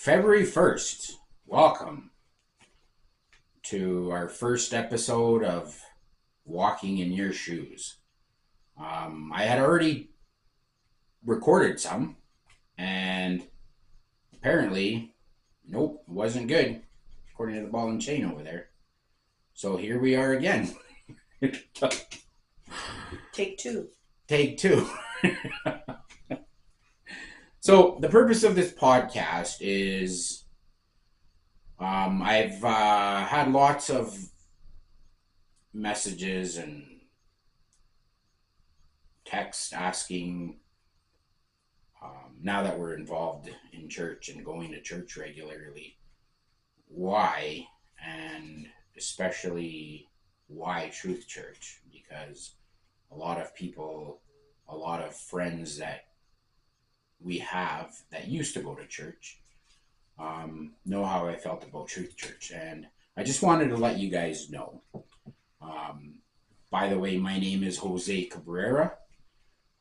February 1st, welcome to our first episode of Walking in Your Shoes. I had already recorded some, and apparently, nope, it wasn't good, according to the ball and chain over there. So here we are again. Take two. Take two. So the purpose of this podcast is I've had lots of messages and texts asking, now that we're involved in church and going to church regularly, why, and especially why Truth Church? Because a lot of people, a lot of friends that we have that used to go to church know how I felt about Truth Church, and I just wanted to let you guys know. By the way, my name is Jose Cabrera.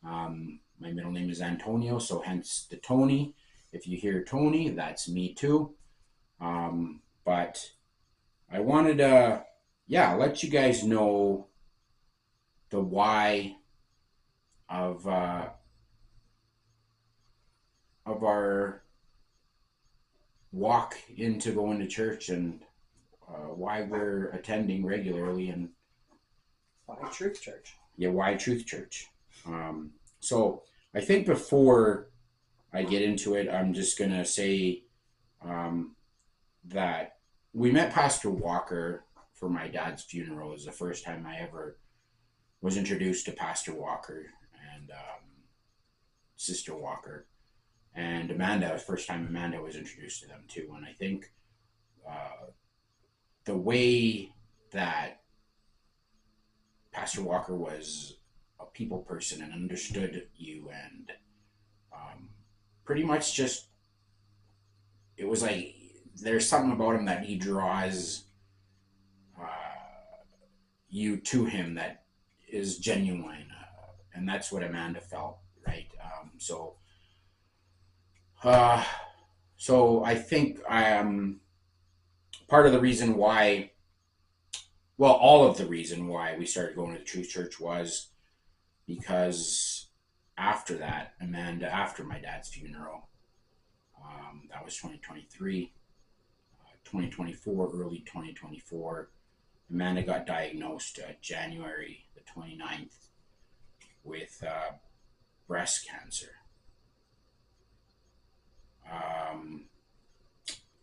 My middle name is Antonio, so hence the Tony. If you hear Tony, that's me too. But I wanted to, let you guys know the why of our walk into going to church, and why we're attending regularly, and Why Truth Church? why Truth Church. So I think before I get into it, I'm just gonna say that we met Pastor Walker for my dad's funeral. It was the first time I ever was introduced to Pastor Walker and Sister Walker. And Amanda, first time Amanda was introduced to them too. And I think the way that Pastor Walker was a people person and understood you, and pretty much just, it was like there's something about him that he draws you to him that is genuine. And that's what Amanda felt, right? So I think part of the reason why, all of the reason why we started going to the Truth Church was because after that, Amanda, after my dad's funeral, that was 2023, 2024, early 2024, Amanda got diagnosed January the 29th with breast cancer.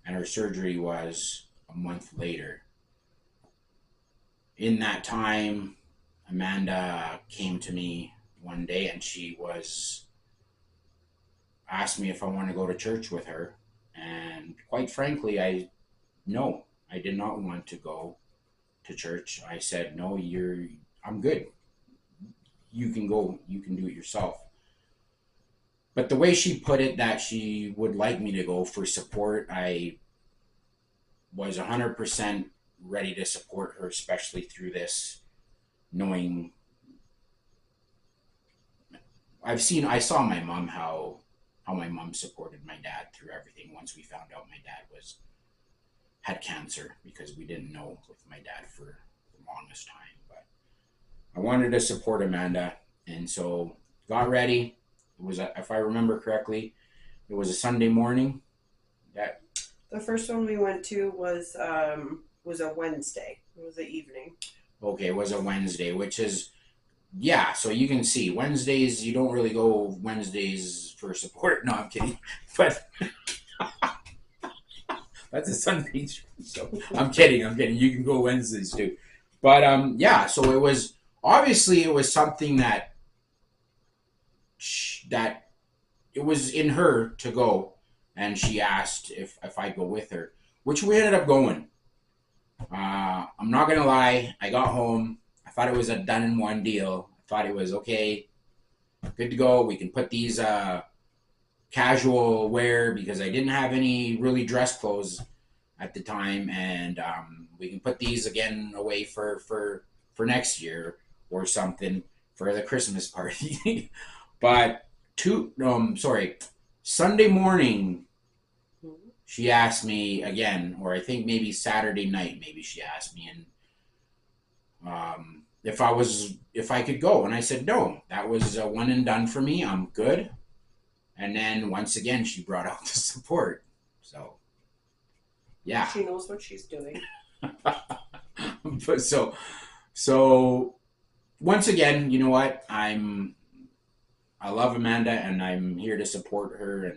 And her surgery was a month later. In that time, Amanda came to me one day and she asked me if I want to go to church with her. And quite frankly, I did not want to go to church. I said, no, I'm good. You can go, you can do it yourself. But the way she put it, that she would like me to go for support, I was 100% ready to support her, especially through this, knowing I saw my mom, how my mom supported my dad through everything once we found out my dad had cancer, because we didn't know with my dad for the longest time. But I wanted to support Amanda, and so got ready. It was, if I remember correctly, it was a Sunday morning. The first one we went to was a Wednesday. It was the evening. Okay, it was a Wednesday, which is, so you can see Wednesdays, you don't really go Wednesdays for support. No, I'm kidding. But that's a Sunday. So I'm kidding. You can go Wednesdays too. But so it was, obviously it was something that it was in her to go, and she asked if I'd go with her, which we ended up going. I'm not gonna lie, I got home, I thought it was a done in one deal. I thought it was okay, good to go. We can put these casual wear, because I didn't have any really dress clothes at the time, and we can put these again away for next year or something for the Christmas party. But Sunday morning, she asked me again, or I think maybe Saturday night, maybe she asked me, and if I could go, and I said no. That was a one and done for me. I'm good. And then once again, she brought out the support. So yeah, She knows what she's doing. but so once again, you know what? I love Amanda, and I'm here to support her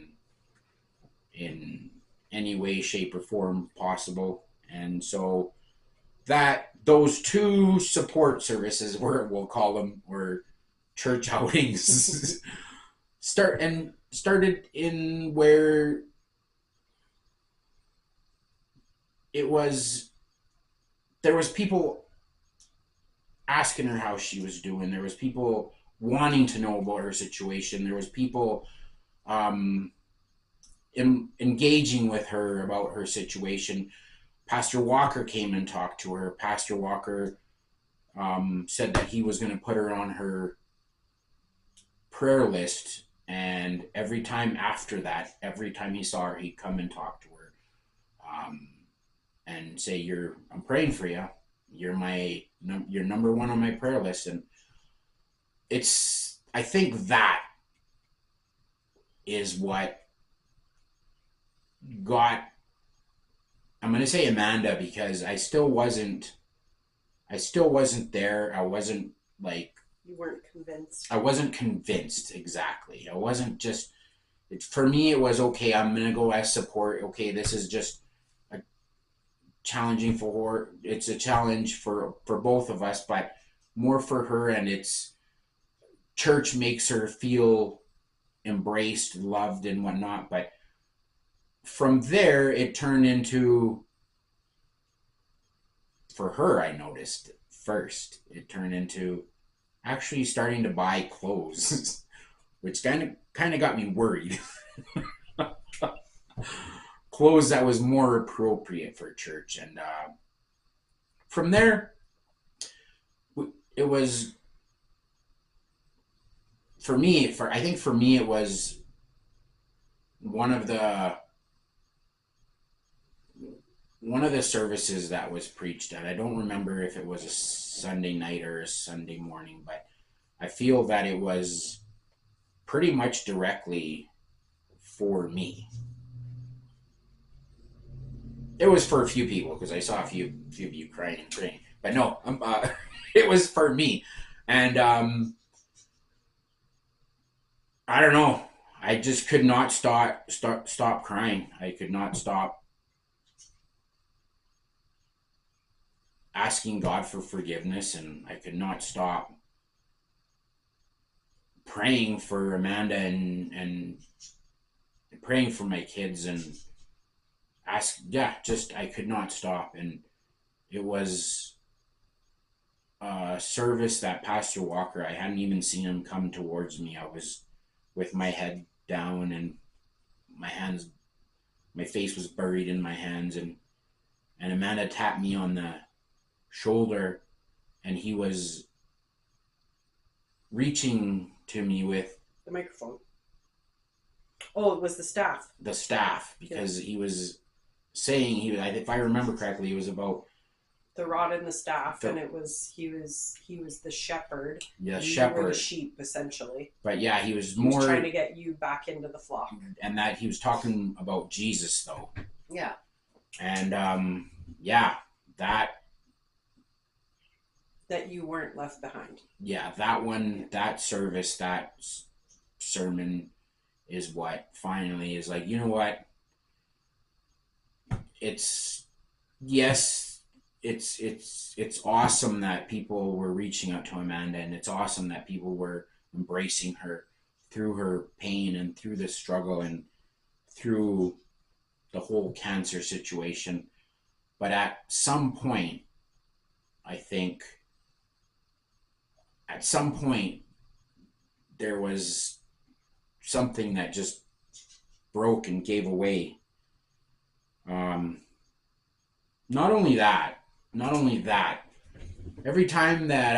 in any way, shape, or form possible. And so that those two support services, where we'll call them, or church outings, started in where it was there was people asking her how she was doing. There was people wanting to know about her situation. There was people um, engaging with her about her situation. Pastor Walker came and talked to her. Pastor Walker said that he was going to put her on her prayer list, and every time after that, every time he saw her, he'd come and talk to her, um, and say, I'm praying for you. You're number one on my prayer list." And I think that is what got, I'm going to say Amanda, because I still wasn't there. I wasn't like, You weren't convinced. I wasn't convinced exactly. I wasn't just, for me, it was okay. I'm going to go as support. Okay. This is just a challenging for her. It's a challenge for both of us, but more for her. And it's, church makes her feel embraced, loved, and whatnot. But from there, it turned into, for her, I noticed first, it turned into actually starting to buy clothes, which kind of got me worried. Clothes that was more appropriate for church, and from there, it was for me. I think for me, it was one of the services that was preached at. I don't remember if it was a Sunday night or a Sunday morning, but I feel that it was pretty much directly for me. It was for a few people, because I saw a few of you crying and praying, but no, it was for me, and I don't know. I just could not stop crying. I could not stop asking God for forgiveness, and I could not stop praying for Amanda, and praying for my kids, and I could not stop. And it was a service that Pastor Walker, I hadn't even seen him come towards me. I was with my head down, and my face was buried in my hands, and Amanda tapped me on the shoulder, and he was reaching to me with the microphone. Oh, it was the staff. The staff, because he was saying, if I remember correctly, it was about the rod and the staff, and he was the shepherd. Yeah, shepherd. You were the sheep, essentially. But yeah, he was trying to get you back into the flock. And that he was talking about Jesus, though. Yeah. And that you weren't left behind. Yeah, that service, that sermon is what finally is like, you know what? It's awesome that people were reaching out to Amanda, and it's awesome that people were embracing her through her pain and through the struggle and through the whole cancer situation. But at some point, I think there was something that just broke and gave away. Not only that, every time that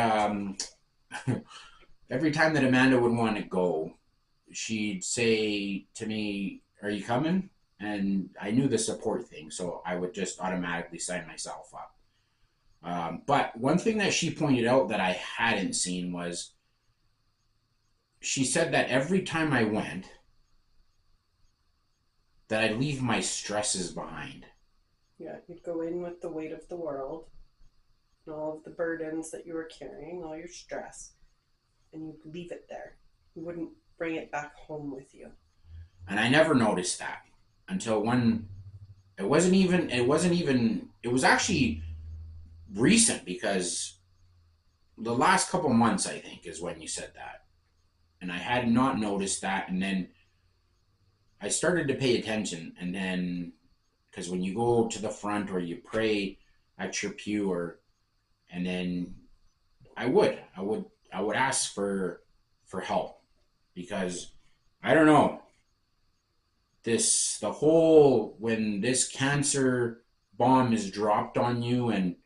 Amanda would want to go, she'd say to me, "Are you coming?" and I knew the support thing, so I would just automatically sign myself up. But one thing that she pointed out that I hadn't seen was she said that every time I went, that I'd leave my stresses behind. Yeah, you'd go in with the weight of the world and all of the burdens that you were carrying, all your stress, and you'd leave it there. You wouldn't bring it back home with you. And I never noticed that until one. It was actually recent because the last couple months, I think, is when you said that. And I had not noticed that. And then I started to pay attention. And then, because when you go to the front or you pray at your pew, and then I would ask for help because I don't know the whole when this cancer bomb is dropped on you, and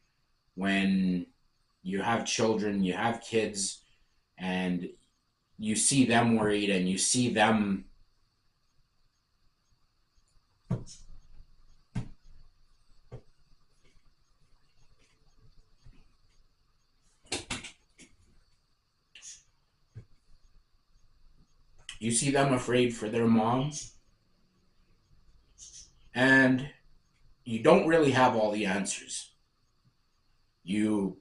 when you have children, you have kids, and you see them worried, and you see them afraid for their moms, and you don't really have all the answers. You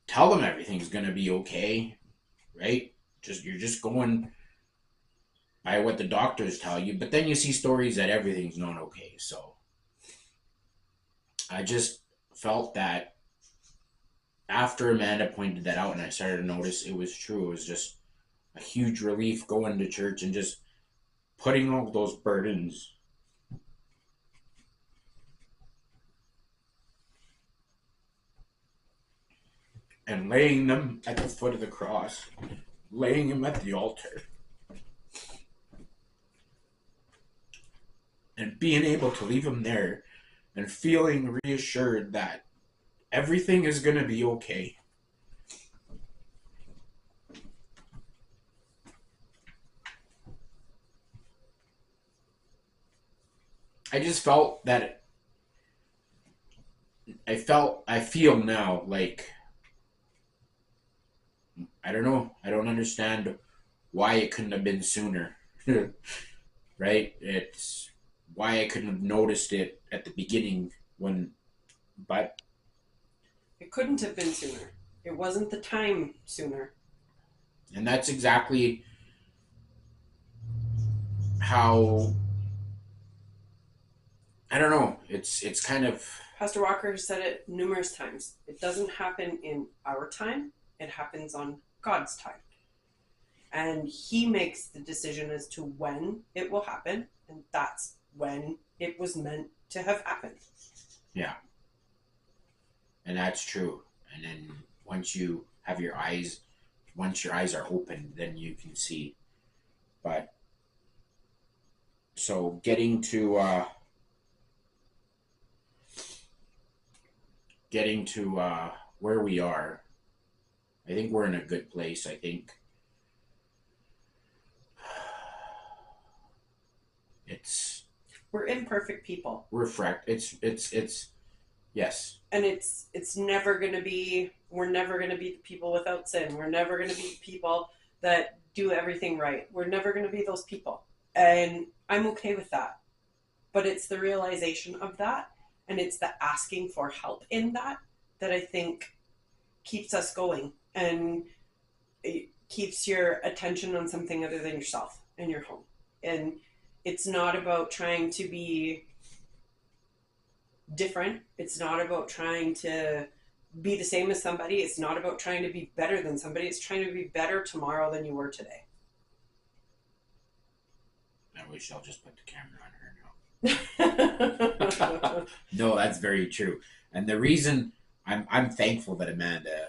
tell them everything's going to be okay, right? You're just going by what the doctors tell you, but then you see stories that everything's not okay. So I just felt that after Amanda pointed that out and I started to notice it was true, it was just a huge relief going to church and just putting all those burdens and laying them at the foot of the cross, laying them at the altar, and being able to leave them there and feeling reassured that everything is going to be okay. I just felt that I feel now like I don't know. I don't understand why it couldn't have been sooner. Right? It's why I couldn't have noticed it at the beginning when but It couldn't have been sooner. It wasn't the time sooner. and that's exactly how I don't know. It's kind of Pastor Walker has said it numerous times. It doesn't happen in our time, it happens on God's time. And He makes the decision as to when it will happen, and that's when it was meant to have happened. yeah, and that's true. And then once you have once your eyes are open, then you can see. But so getting to where we are, I think we're in a good place. I think it's We're imperfect people. we're fract. It's yes. And it's never gonna be we're never gonna be the people without sin. We're never gonna be the people that do everything right. We're never gonna be those people. And I'm okay with that. But it's the realization of that, and it's the asking for help in that I think keeps us going, and it keeps your attention on something other than yourself and your home. And it's not about trying to be different. It's not about trying to be the same as somebody. It's not about trying to be better than somebody. It's trying to be better tomorrow than you were today. I wish I'll just put the camera on her now. No, that's very true. And the reason I'm thankful that Amanda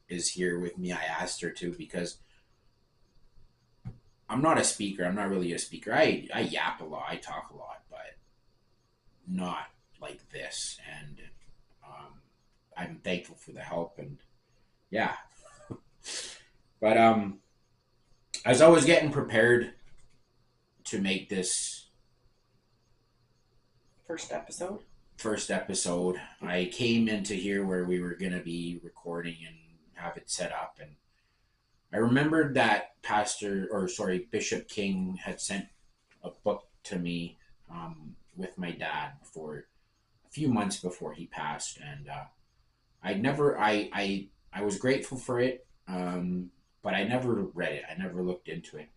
is here with me, I asked her to because I'm not a speaker. I'm not really a speaker. I yap a lot. I talk a lot, but not like this. And I'm thankful for the help. And yeah, but as I was getting prepared to make this First episode. First episode. I came into here where we were going to be recording and have it set up. And I remembered that Bishop King had sent a book to me with my dad before a few months before he passed. And I was grateful for it, but I never read it. I never looked into it.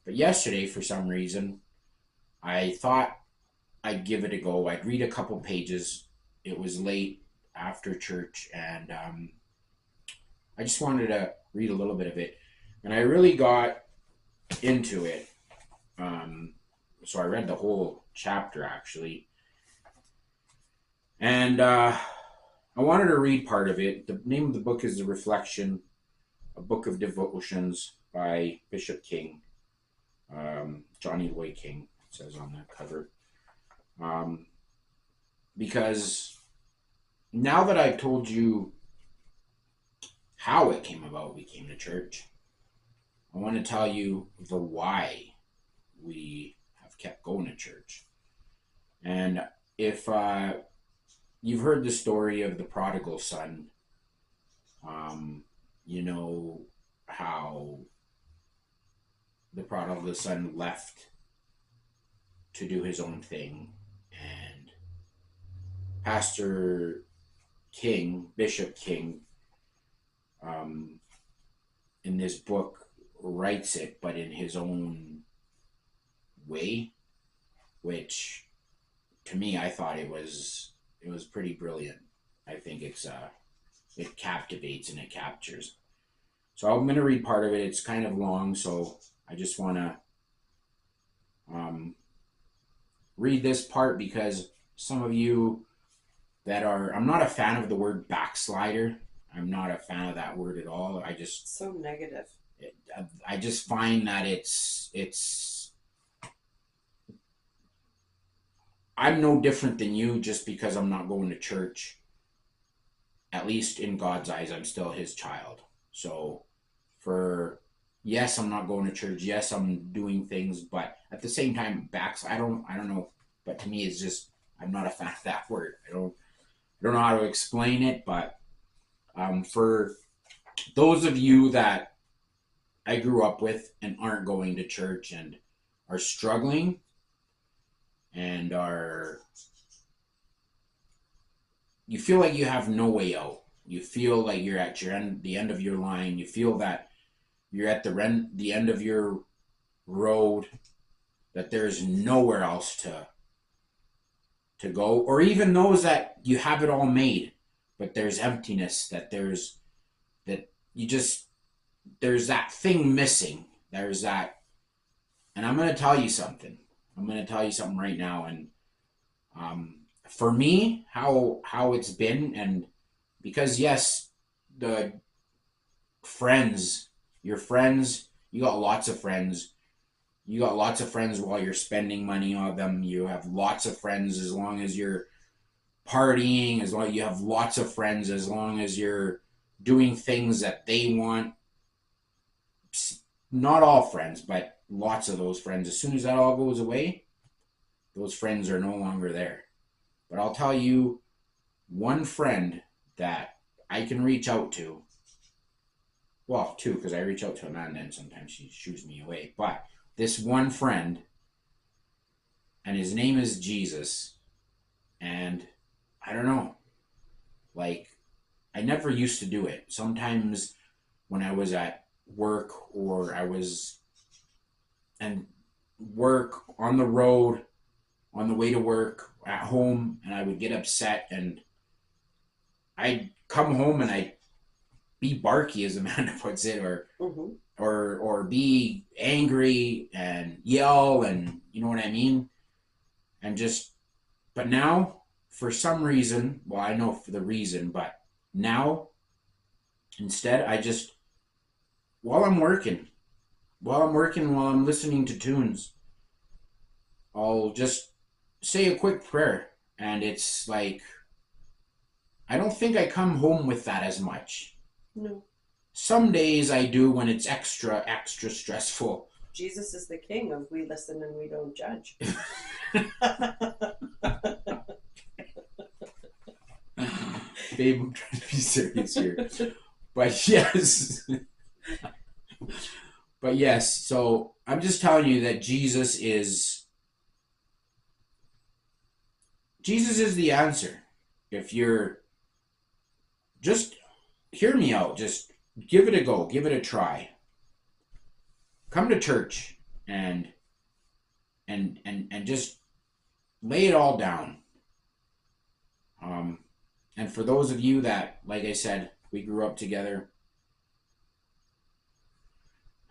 But yesterday, for some reason, I thought I'd give it a go. I'd read a couple pages. It was late after church, and I just wanted to read a little bit of it. And I really got into it. So I read the whole chapter, actually. And I wanted to read part of it. The name of the book is The Reflection, a book of devotions by Bishop King. Johnny Lloyd King, it says on the cover. Because now that I've told you how it came about, we came to church, I want to tell you the why we have kept going to church. And if you've heard the story of the prodigal son, you know how the prodigal son left to do his own thing, and Pastor King, Bishop King, in this book writes it, but in his own way, which to me, I thought it was pretty brilliant. I think it captivates and it captures. So I'm going to read part of it. It's kind of long, so I just want to read this part because some of you I'm not a fan of the word backslider. I'm not a fan of that word at all. So negative. I just find that it's I'm no different than you just because I'm not going to church. At least in God's eyes, I'm still his child. So yes, I'm not going to church. Yes, I'm doing things, but at the same time, I don't know. But to me, it's just, I'm not a fan of that word. I don't know how to explain it, but for those of you that I grew up with and aren't going to church and are struggling and you feel like you have no way out. You feel like you're at the end of your line. You feel that you're at the end of your road, that there's nowhere else to go, or even those that you have it all made, but there's emptiness, there's that thing missing. There's that, and I'm going to tell you something. Right now, and for me, how it's been, and because yes, the friends, your friends, you got lots of friends. You got lots of friends while you're spending money on them. You have lots of friends as long as you're partying, you have lots of friends as long as you're doing things that they want. Not all friends, but lots of those friends. As soon as that all goes away, those friends are no longer there. But I'll tell you one friend that I can reach out to. Well, two, because I reach out to Amanda and sometimes she shoos me away. But this one friend, and his name is Jesus, and I don't know, like, I never used to do it. Sometimes when I was at work or I was on the road, on the way to work, at home, and I would get upset and I'd come home and I'd be barky, as Amanda puts it, or be angry and yell, and you know what I mean? And but now, for some reason, well, I know for the reason, but now, instead, while I'm working, while I'm listening to tunes, I'll just say a quick prayer. And it's like, I don't think I come home with that as much. No. Some days I do when it's extra stressful. Jesus is the king of we listen and we don't judge. Babe, I'm trying to be serious here. But yes. But yes, so I'm just telling you that Jesus is the answer. If you're just hear me out, just give it a go, give it a try. Come to church and just lay it all down. And for those of you that, like I said, we grew up together,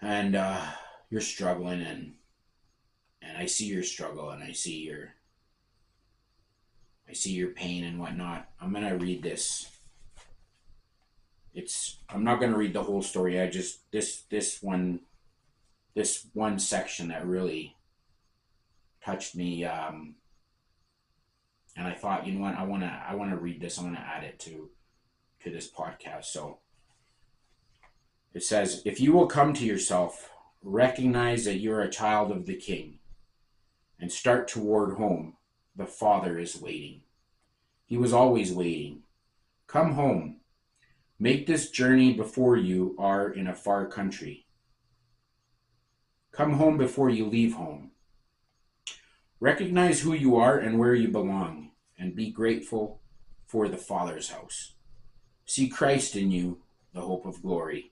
and you're struggling, and I see your struggle, and I see your pain and whatnot. I'm gonna read this. I'm not gonna read the whole story. I just this one section that really touched me. And I thought, you know what, I wanna read this. I'm gonna add it to this podcast. So it says, if you will come to yourself, recognize that you're a child of the King, and start toward home, the Father is waiting. He was always waiting. Come home. Make this journey before you are in a far country. Come home before you leave home. Recognize who you are and where you belong, and be grateful for the Father's house. See Christ in you, the hope of glory.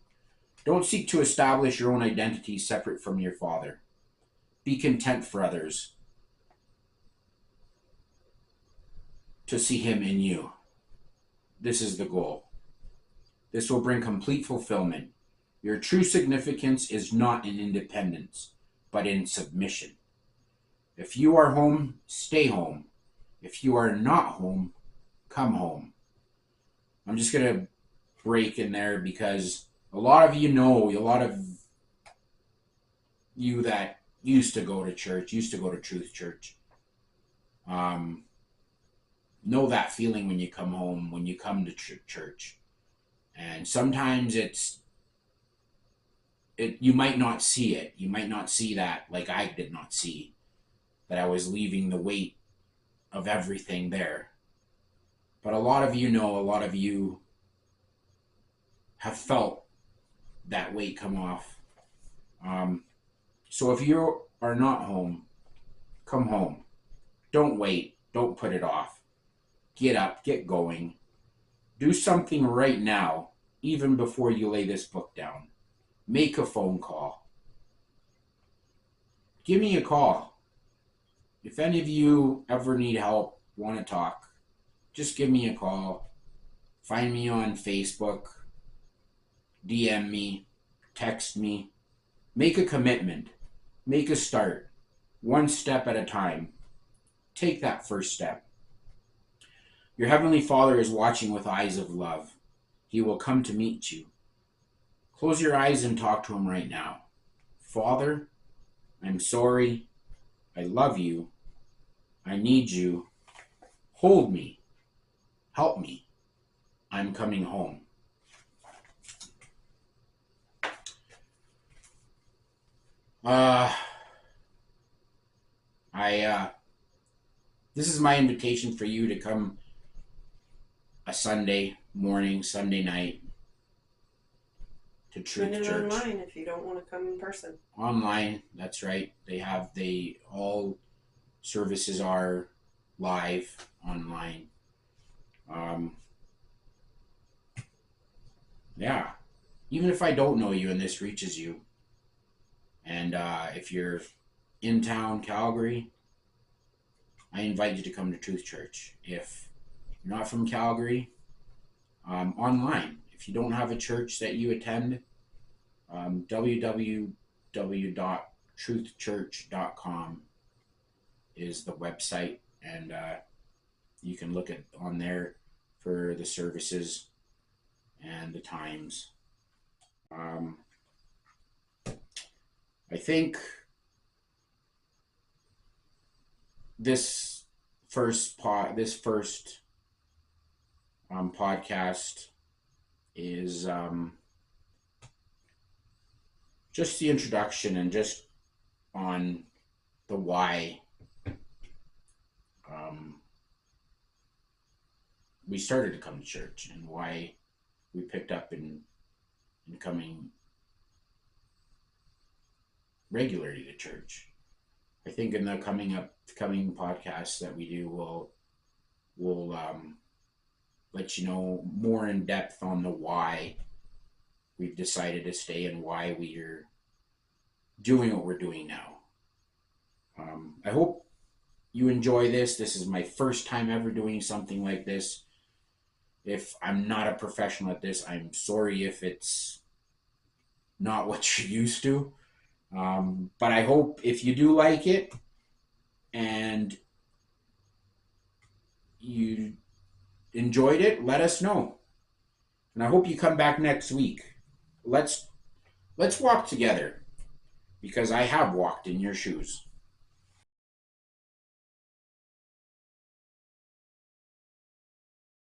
Don't seek to establish your own identity separate from your Father. Be content for others to see Him in you. This is the goal. This will bring complete fulfillment. Your true significance is not in independence, but in submission. If you are home, stay home. If you are not home, come home. I'm just going to break in there because a lot of you that used to go to church, used to go to Truth Church, know that feeling when you come home, when you come to church. And sometimes you might not see it. You might not see that, like I did not see, that I was leaving the weight of everything there. But a lot of you have felt that weight come off. So if you are not home, come home. Don't wait. Don't put it off. Get up. Get going. Do something right now, even before you lay this book down. Make a phone call. Give me a call. If any of you ever need help, want to talk, just give me a call. Find me on Facebook. DM me. Text me. Make a commitment. Make a start. One step at a time. Take that first step. Your Heavenly Father is watching with eyes of love. He will come to meet you. Close your eyes and talk to Him right now. Father, I'm sorry. I love you. I need you. Hold me. Help me. I'm coming home. This is my invitation for you to come a Sunday morning, Sunday night to Truth Church. Online if you don't want to come in person. Online, that's right. All services are live online. Yeah. Even if I don't know you and this reaches you, and if you're in town, Calgary, I invite you to come to Truth Church. If you're not from Calgary, online. If you don't have a church that you attend, www.truthchurch.com is the website, and you can look on there for the services and the times. I think this first podcast is just the introduction and just on the why we started to come to church and why we picked up in coming regularly to church. I think in the coming podcasts that we do, we'll let you know more in depth on the why we've decided to stay and why we're doing what we're doing now. I hope you enjoy this. This is my first time ever doing something like this. If I'm not a professional at this, I'm sorry if it's not what you're used to. But I hope if you do like it and you enjoyed it, let us know. And I hope you come back next week. Let's let's walk together because I have walked in your shoes.